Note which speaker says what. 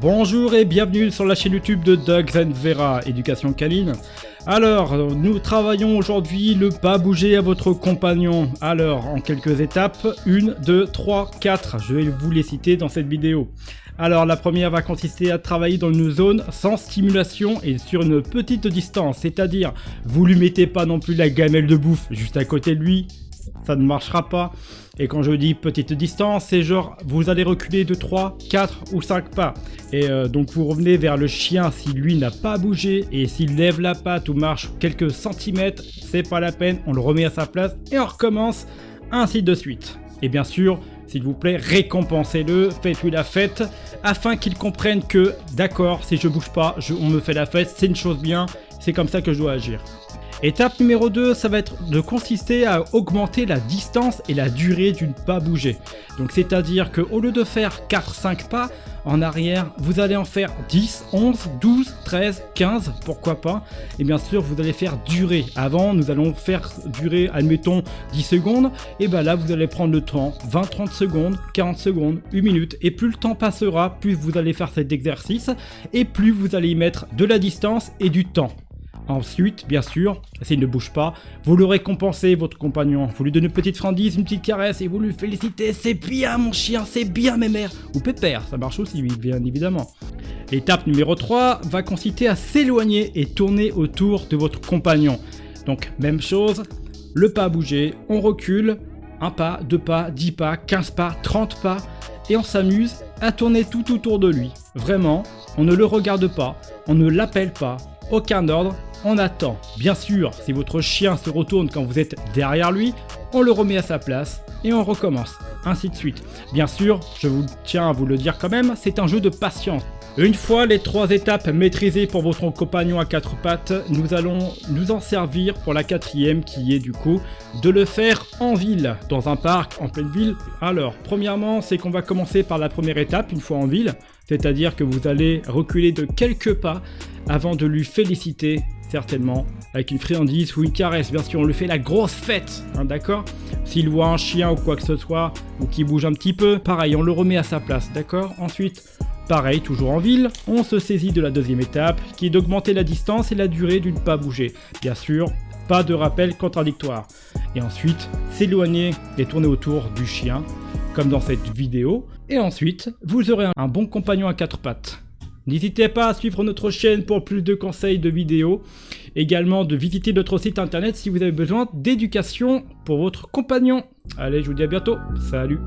Speaker 1: Bonjour et bienvenue sur la chaîne YouTube de Dogs and Vera, éducation canine. Alors, nous travaillons aujourd'hui le pas bouger à votre compagnon. Alors, en quelques étapes, 1, 2, 3, 4, je vais vous les citer dans cette vidéo. Alors, la première va consister à travailler dans une zone sans stimulation et sur une petite distance, c'est-à-dire, vous lui mettez pas non plus la gamelle de bouffe juste à côté de lui, ça ne marchera pas. Et quand je dis petite distance, c'est genre vous allez reculer de 3, 4 ou 5 pas. Et donc vous revenez vers le chien si lui n'a pas bougé. Et s'il lève la patte ou marche quelques centimètres, c'est pas la peine, on le remet à sa place et on recommence, ainsi de suite. Et bien sûr, s'il vous plaît, récompensez-le, faites-lui la fête, afin qu'il comprenne que, d'accord, si je bouge pas, on me fait la fête, c'est une chose bien, c'est comme ça que je dois agir. Étape numéro 2, ça va être de consister à augmenter la distance et la durée d'une pas bouger. Donc c'est-à-dire qu'au lieu de faire 4-5 pas en arrière, vous allez en faire 10, 11, 12, 13, 15, pourquoi pas. Et bien sûr, vous allez faire durer. Avant, nous allons faire durer, admettons, 10 secondes. Et bien là, vous allez prendre le temps, 20-30 secondes, 40 secondes, 1 minute. Et plus le temps passera, plus vous allez faire cet exercice et plus vous allez y mettre de la distance et du temps. Ensuite, bien sûr, s'il ne bouge pas, vous le récompensez, votre compagnon. Vous lui donnez une petite friandise, une petite caresse et vous lui félicitez. C'est bien mon chien, c'est bien mémère. Ou pépère, ça marche aussi, bien évidemment. L'étape numéro 3 va consister à s'éloigner et tourner autour de votre compagnon. Donc, même chose, le pas bouger, on recule, 1 pas, 2 pas, 10 pas, 15 pas, 30 pas. Et on s'amuse à tourner tout autour de lui. Vraiment, on ne le regarde pas, on ne l'appelle pas, aucun ordre. On attend. Bien sûr, si votre chien se retourne quand vous êtes derrière lui, on le remet à sa place et on recommence, ainsi de suite. Bien sûr, je vous tiens à vous le dire quand même, c'est un jeu de patience. Une fois les 3 étapes maîtrisées pour votre compagnon à 4 pattes, nous allons nous en servir pour la 4e qui est du coup de le faire en ville, dans un parc, en pleine ville. Alors, premièrement, c'est qu'on va commencer par la première étape une fois en ville, c'est-à-dire que vous allez reculer de quelques pas avant de lui féliciter, certainement, avec une friandise ou une caresse. Bien sûr, on lui fait la grosse fête, hein, d'accord? S'il voit un chien ou quoi que ce soit, ou qui bouge un petit peu, pareil, on le remet à sa place, d'accord? Ensuite, pareil, toujours en ville, on se saisit de la 2e étape, qui est d'augmenter la distance et la durée d'une pas bouger. Bien sûr, pas de rappel contradictoire. Et ensuite, s'éloigner et tourner autour du chien, comme dans cette vidéo. Et ensuite, vous aurez un bon compagnon à 4 pattes. N'hésitez pas à suivre notre chaîne pour plus de conseils de vidéos. Également de visiter notre site internet si vous avez besoin d'éducation pour votre compagnon. Allez, je vous dis à bientôt. Salut!